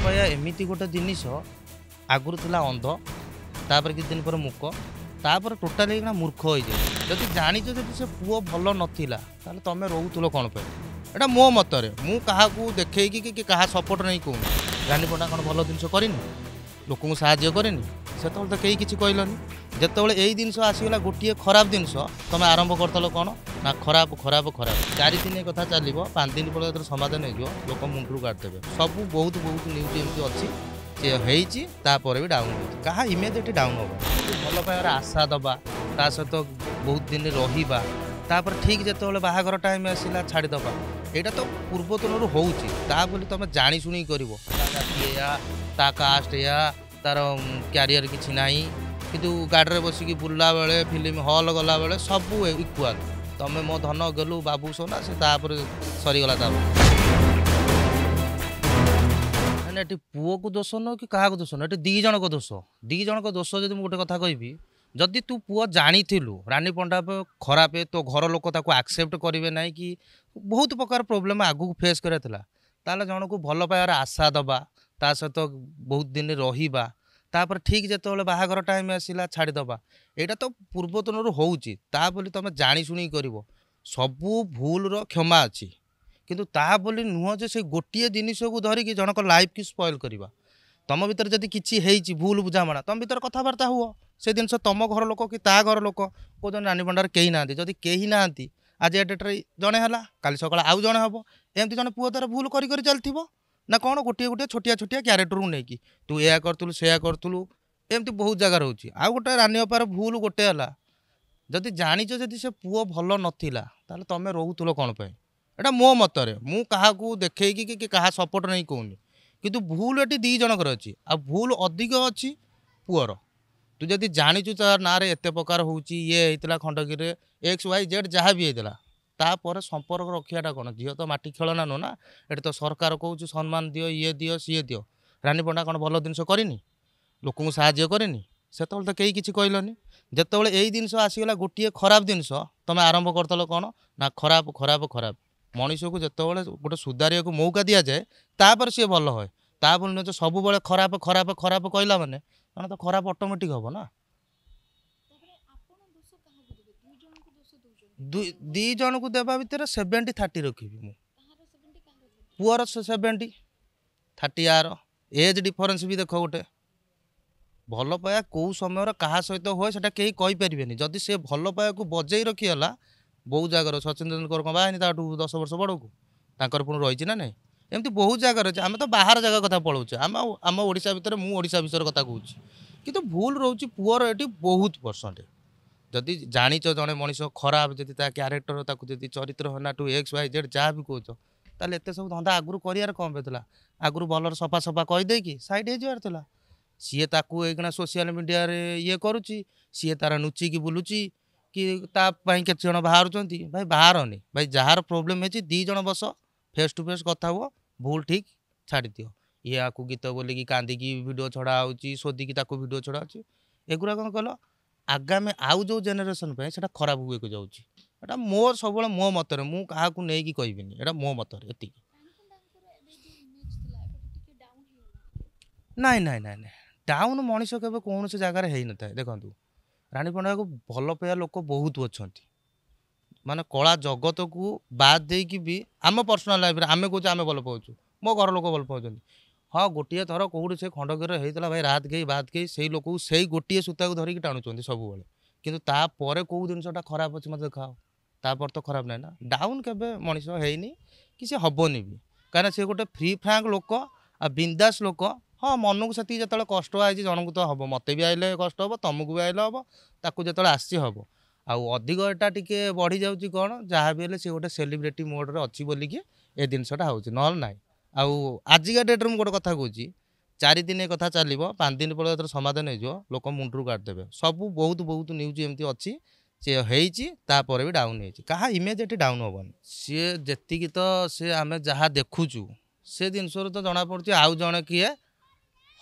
पाया एमती गोटे जिनिस आगुरी था अंध तापर किछ दिन पर मूक तापर टोटाली मूर्ख हो जाए जदि जाच जब से पुओ भल नाला तुम रोल कौन पे एटा मो मतरे मु क्या देखे कि क्या सपोर्ट नहीं कहूँ रानी पंडा कौन भल जिन करनी लोक साहय करनी से तो कहीं किसी कहलनि जितेबाला यही जिनस आसगला गोटे खराब जिनस तुम आरंभ करदेल कौन ना खराब खराब खराब 4 दिन कथा चलो 5 दिन पर समाधान हो लोक मुंडू काटिदेवे सब बहुत बहुत न्यूज एमती अच्छी सी होपर भी डाउन हो क्या इमेज ये डाउन हम भल पाइबार आशा दबा ता सहित बहुत दिन रहा तापर ठीक जिते बाहागर टाइम आसला छाड़ीदबा यहाँ तो पूर्वतन होली तुम जाशुणी कर ता कास्ट या तार क्यारियर किसी ना कि गाड़ी बसिक बुला बेले फिल्म हल गला बेले सब इक्वाल तुम मो धन गलु बाबू सोना से सरीगला ये पुओ को दोष न कि क्या दोष न ये दी जन को दोष जब मुझे गोटे कथा कहि जदि तू पुओ जानी रानी पंडा खराब तो घर लोक एक्सेप्ट करेंगे ना कि बहुत प्रकार प्रोब्लेम आगू फेस कराला जन को भल पाइबार आशा दबा ता सहित बहुत दिन रहा तापर ठीक जिते बाहागर टाइम आसला छाड़ीदबा यहाँ तो पूर्वतन होली तुम जाशुणी कर सब भूल क्षमा अच्छी किंतु ता बोली नुह जे से गोटे जिनिस को धरिकी जनक लाइफ की स्पॉइल करवा तुम भर जब किसी भूल बुझाणा तुम भर कथबार्ता हुआ से जिन तुम घर लोक कि घर लोक कौन रानी पंडार कहीं ना जदि कहीं ना आज ए डेट्रे जड़े है काली सका आउ जड़े हम एमती जन पुओ तार भूल कर चलती ना कौन गोटे गोटे छोटिया छोटिया क्यारेक्टर को लेकिन तू या करूँ से करूँ एमती बहुत जगह रोचे आउ गोटे रानी अपार भूल गोटे है जदि जाच जदि से पुओ भल नाला तुम रोल कौन पे एटा मो मतरे मु क्या देखे कि क्या सपोर्ट नहीं कहूनी किंतु भूल ये दी जनकर अच्छी आ भूल अधिक अच्छी पुअर तू जदि जाचु तार ना एत प्रकार ये होता खंडगिरी एक्स वाई जेड जहाँ भी होता तापर संपर्क रखाटा कौन झील तो माटी खेलना नो ना ये तो सरकार कौच सम्मान दियो ये दियो सी दियो रानी पंडा कौन भल जिन करनी लोक साहय करनी से तो कहीं किसी कहलनि जितेबाला यही जिनस आसगला गोटे खराब जिनस तुम आरंभ करदेल कौन ना खराब खराब खराब मनीष को जितेबाला गोटे सुधारिया को मौका दि जाए तापर सी भल हुए तापर नुह सब खराब खराब खराब कहला माने तो खराब ऑटोमेटिक हम ना दी जन को देवा भितर 70-30 रखी पुअर 70-30 यार एज डिफरेन्स भी देख गोटे भल पाया कौ समय क्या सहित हुए से कहीं कहींपारे जदि से भल पाया को बजे रखीगला बहुत जगह सचिन तेंदुलकर कौन बाहर 10 वर्ष बड़ को पुणी रही ना नहीं एमती बहुत जगह रही आम तो बाहर जगह कथा पलाऊे आम ओडिशा भितर मुझा विषय कथा कहूँ कि भूल रोचे पुअर ये बहुत परसेंट जदि जाच जड़े मनीष खराब जदि क्यारेक्टर जदि चरित्र है ना टू एक्स वाई जेड जहाँ भी कौच ताले एत सब धंदा आगुरी कर कौन पे आगुरी भल सफा सफा कहीदे सैड हो सी ताकू एक सोशल मीडिया ये करुच्ची सी तार नुचिकी बुलूची कि तापाई केत जन बाहर भाई बाहरनी भाई जार प्रोब्लेम है दी जन बस फेस टू फेस कथा हुआ भूल ठीक छाड़ी दियो ये आपको गीत बोलिकी कांदिकी वीडियो छड़ा होची शोधिकी वीडियो छड़ा होची एगुरा कौन कल आगामी आउ जो जेनेरेशन पे सेटा खराब हुए को जाउची एटा मोर सब मो मतरे मु कहा को नहीं कि कहबिनी एटा मो मतरे एति नाइ नाइ नाइ नाइ डाउन मनीष के कौन से जगार है न था देखु रानी पंडा को भल पाया लोक बहुत अच्छा माने कला जगत को बाद देकी भी आम पर्सनाल लाइफ आम कहे आम भल पाचु मो घर लोक भल पाँच हाँ गोटे थर कौटी से खंडगिरी होता भाई रात गई बात गई से लोक से गोटे सूता को धरिकी टाणुंट सब कि कौ जिनसा खराब अच्छे मत देखा तापर तो खराब ना ना डाउन के मनीष है कि सी हेनी भी कहीं सी गोटे फ्री फ्रांक लोक आ बिंदास लोक हाँ मन को से जो कष्ट आई जन को तो हम मत भी आइले कष्ट हम तुमको भी आइले हम ताकू जो आसी हम आउ अधिक एटा टिके बढ़ी जाऊँगी कौन जहाँ भी हेल्ले सी गोटे सेलिब्रिटी मोड्रे अच्छी बोलिकी ए जिनसा हो ना ना आउ आजिका डेट्रे मुझे गोटे कथा कहूँ 4 दिन कथा चलो 5 दिन पर समाधान हो लोक मुंडू काटिदेवे सब बहुत बहुत न्यूज एमती अच्छी सी होपर भी डाउन हो क्या इमेज ये डाउन हेनी सी जी तो सी आम जहाँ देखुचु से जिनस तो जना पड़ी आउ जड़े किए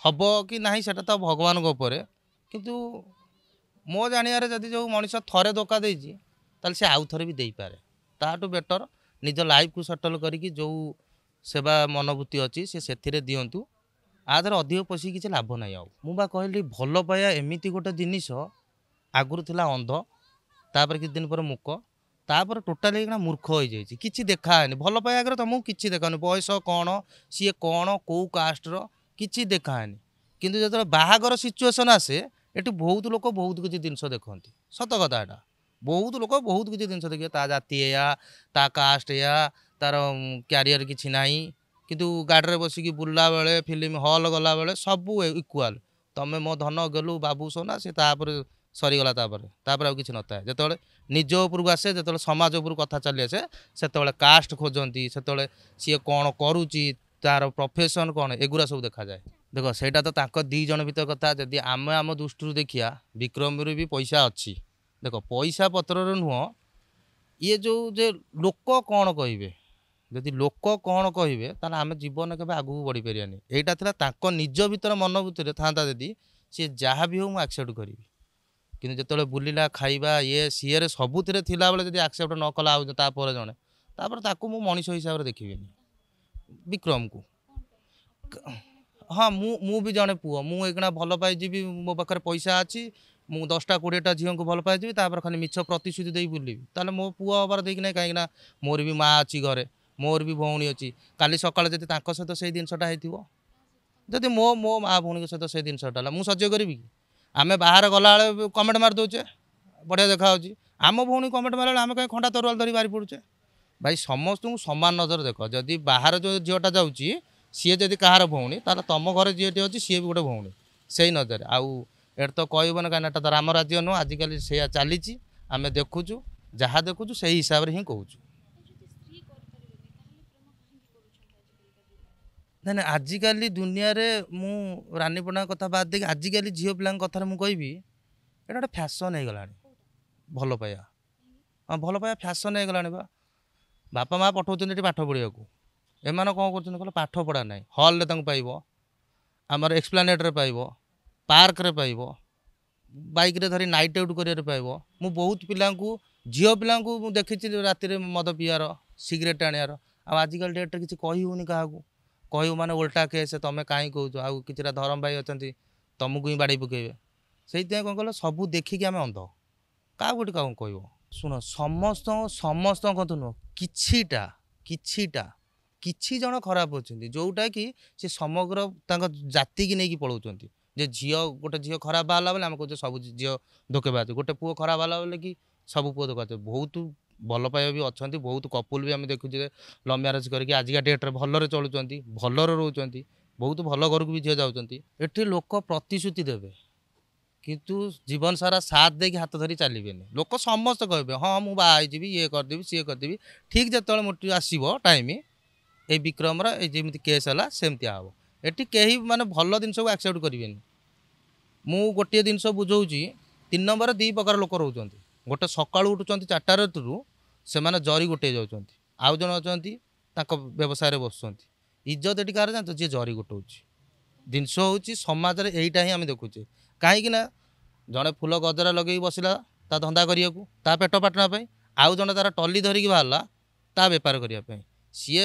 हम कि ना से भगवान किंतु मो जानियारे जदि जो मनीष थरे धोखा देती सी आउ थे भी देपारे ताठू बेटर निज लाइफ को सेटल करके जो सेवा मनोभूति अच्छी से दिंतु आधर अधिक पशि किसी लाभ ना मुझे कहली भल पाया एमती गोटे जिनिस आगुरी थिला अंध तापर किछ दिन पर मुक तापर टोटाली मूर्ख हो जाइए कि देखानी भल पाया आगे तुमको किसी देखानी बयस कौन सी कौन कौ कास्टर कि देखानी किंतु जो बाहागर सिचुएसन आसे ये बहुत लोग बहुत किसी जिनस देखते सत कथा यहाँ बहुत लोग बहुत किसी जिन देखिए ता जाति या ता कास्ट या तार क्यारियर किसी ना किंतु गाड़ी बसिकी बुला बेले फिल्म हल गला बेले सब इक्वाल तमें मो धन गेलु बाबू सोना सी सरीगला तापर आउ किसी नए जो निज उपरक आसे जो समाज उपर कथा चली आसे से कास्ट खोजती से सी कौन करुच्ची तार प्रोफेशन कौन एगुरा सब देखा जाए देख सेटा तो ताक दी जन भर कथा जदि आम आम दृष्टि देखिया विक्रम भी पैसा अच्छी देख पैसा पत्र नुह ये जो जे लोक कौन कहे जदि लोक कौन कहे ताल आम जीवन के आगू बढ़ी पारानी यहाँ था ताक निज भर मन भर था जदि सी जहाँ भी हो मुझे एक्सेप्ट करी कि जो बुलिला खाइबा ये सीए सबुतिर बेले जब एक्सेप्ट न कला आपर जड़े तापर मनीष हिसाब से देखी विक्रम को हाँ मु भी जड़े पुओ मुझे भल पाई मो पाखे पैसा अच्छी मु 10टा 20टा झील को भल पाई खाली मिछ प्रतिश्रुति दे बुलि ताले मो पुओ हबार देख ना कहीं मोर भी माँ अच्छी घरे मोर भी भौणी अच्छी काली सकाल जब सहित से जिनसटा हो जदि मो मो माँ भौणी सहित से जिनसटा मुझे सह्य करी कि आम बाहर गला कमेंट मार दौचे बढ़िया देखा आम भौणी कमेंट मारे आम कहीं खंडा तरुआल धरी बाहरी पड़ुचे भाई समस्त को सामान नजर देख जदि बाहर जो झीटा जाऊँगी सी जदि कहार भौणी ताल तुम घर झीटे अच्छी सी भी गोटे भौणी से नजर आउ एट तो कहबन कहीं एटा तो राम राज्य नुह आजिकल से चली आम देखुचु जहाँ देखुचु से हिसाब से ही कहूँ ना ना आजिकल दुनिया रे मु रानी पड़ा कथा बाद देखिए आजिकल झील पिला कथा मुझे कहबी ये गोटे फैशन हो गला भल पाया हाँ भल पाया फैशन हो गला बा बापा माँ पठाऊँ पाठ पढ़ा को एम कौन कर पाठ पढ़ा ना हल पाइब आमर एक्सप्लानेट पाइब पार्क रे पाइब बाइक रे धरी नाइट आउट कर पाइब मु बहुत पिला झील पिला देखी राति मद पीआर सिगरेट आनियार आजिकल डेट किसी कहूनी क्या कहू माने उल्टा केस तुम कहीं कौच आउ कि धरम भाई अच्छा तुमको ही बाड़ी पकेबे से कौन कल सब देखिकी आम अंध क्या गोटे क्या कह शुण समस्त समस्त कहतु नुह किछिटा किछिटा किछि जन खराब अच्छा जोटा कि सी समग्र जाति की नहीं पलाऊँ जे झील गोटे झील खराब बाहर बेले आम कहे सब झील धोकेबाज गोटे पुओ खराब बाहर बेले कि सब पुओ धोकेबाज बहुत भल पाइबा भी अच्छा बहुत कपुल भी आम देखुचे लव मैरेज करके आजिका डेट्रे भलरे चलुँच भलरे रोच बहुत भल घर को भी झील जाऊँच एटी लोक प्रतिश्रुति देवे किंतु जीवन सारा साथ देके हाथ धरी चलिए लोक समस्त कहे हाँ मुझे बाहर ये करदेवी सी करदेवी ठीक जो मोट आसो टाइम ये विक्रम जमी केस है सेमती हम ये कहीं माने भल जिन को एक्सेप्ट करेंगे मु गोटे जिनस बुझाऊँगी 3 नंबर 2 प्रकार लोक रोच गोटे सका उठुंट 4टा रातु से जरी गोटे जाऊँ आउ जन अच्छा व्यवसाय बसुँच इज्जत ये कार जानते जी जरी गोटाऊँच जिनस हूँ समाज में यहीटा ही आम देखुचे कहीं जड़े फुल गजरा लगे बसला ता धंदा करने को ता पेट पाटना आउ जड़े तार टली धरिकी बाहरला ता बेपार करने सी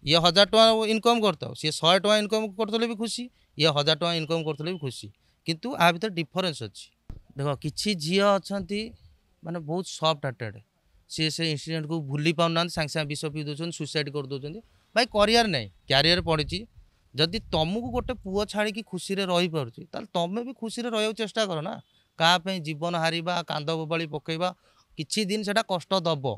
ये 1000 टଙ୍କା इनकम करता सी 100 टଙ୍କା इनकम करते भी खुशी ये 1000 टଙ୍କା इनकम करते भी खुशी किंतु आ भर डिफरेन्स अच्छी देख कि झील अच्छा माने बहुत सफ्ट हार्टेड सी से इंसिडेंट को भूली पाऊना सागे सागे विष पी दौरान सुसाइड कर दौरान भाई करियर नहीं क्यारियर पड़ी जदि तुमको गोटे पुओ छाड़ी खुशी रही पार्टी तुम भी खुशी रहा चेष्टा कर ना क्या जीवन हारिबा कांद बोबाली पकेबा किछि दिन से कष्ट दब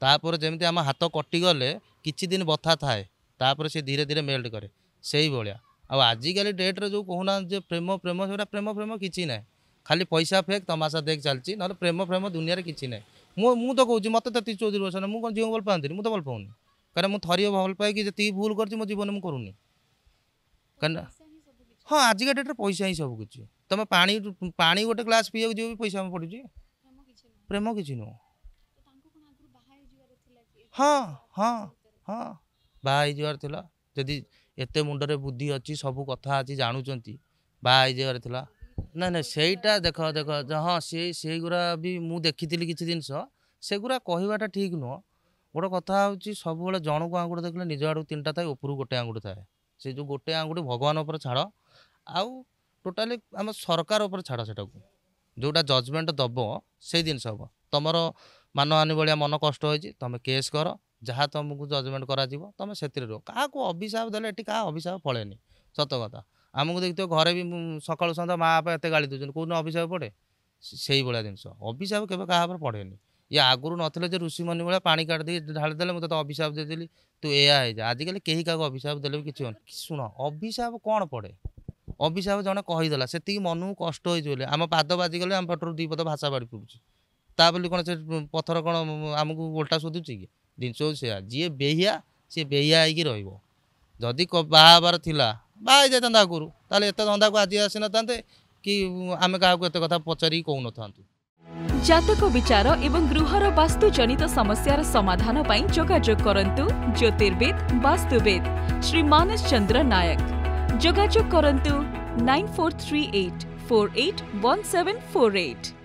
तापर जमी आम हाथ कटिगले किछि दिन बथा थाए तापर से धीरे धीरे मेल्ट करे से भाया आजिकल डेट्रे जो कहूना प्रेम प्रेम से प्रेम प्रेम किसी ना खाली पैसा फेक तमाशा देख चलती ना प्रेम प्रेम दुनिया किसी ना मु तो कहूँ मत 33-34 वर्ष ना मुझे झील भल पाती मुझे भल पाऊनी कहीं मुझे थरी भल पाए कि जी भूल कर मो जीवन में करूनी कहीं हाँ आजिका डेट्रे पैसा ही सब किसी तुम पानी गोटे ग्लास पीवा जो भी पैसा में पड़ुची प्रेम किसी नुह हाँ हाँ हाँ बाहर जबार थिला जदि एते मुंडरे बुद्धि अच्छी सब कथा अच्छी जानुंट बाहर जबार थिला ना ना सेटा देख देख हाँ से गुरा भी मु देखी किसी जिनस सेगुरा कहवाटा ठीक नुह गोटे कथा हूँ सब जन को आंगुठ देखले निज आड़ 3टा थाए उपरू गोटे आंगुठ थाए से जो गोटे आंगुठी भगवान उपर छाड़ आउ टोटाली आम सरकार उपर छाड़ से जोटा जजमेंट दब से जिन हम तुम मानहानि भाया मन कष्ट होती तुम केस कर जहाँ तुमको जजमेंट करा तुम से क्या अभिशाप देले क्या अभिशाप पड़ेनि सत कथा आमको देखते घरे भी सकाल सन्ध्या माँ बापा एत गाड़ी दूसरी कौन अभिशाप पड़े से भाया जिन अभिशाप केवे क्या पड़ेनि ये आगुरी नथिले जे ऋषि मुनि भाया पानी काटि ढालीदे मुझे तो अभिशाप देदेली तू एया जा आजिकल कहीं क्या अभिशाप देले भी किसी शुण अभिशाप कौन पड़े अभिशाप जड़े कहीदेला से मन को कष्ट हो आम पाद बाजिगले आम पटर दी पद भाषा बाड़ी पड़ुଛି ता बोली कौन से पत्थर कौन आमको उल्टा शोधुची कि जिनस से जी बेहिया सी बेहिया हो जदि बाहर थिला बाहा जाता आगुरी ताले एत धंदा को आज आसी ना कि आम क्या एत कथा पचारि कौन था जातक विचार एवं गृहर वास्तु जनित समस्यार समाधान ପାଇଁ जोगाजोग करंतु ज्योतिर्विद वास्तुविद श्री मानस चंद्र नायक जोगाजोग करंतु 9438 481748।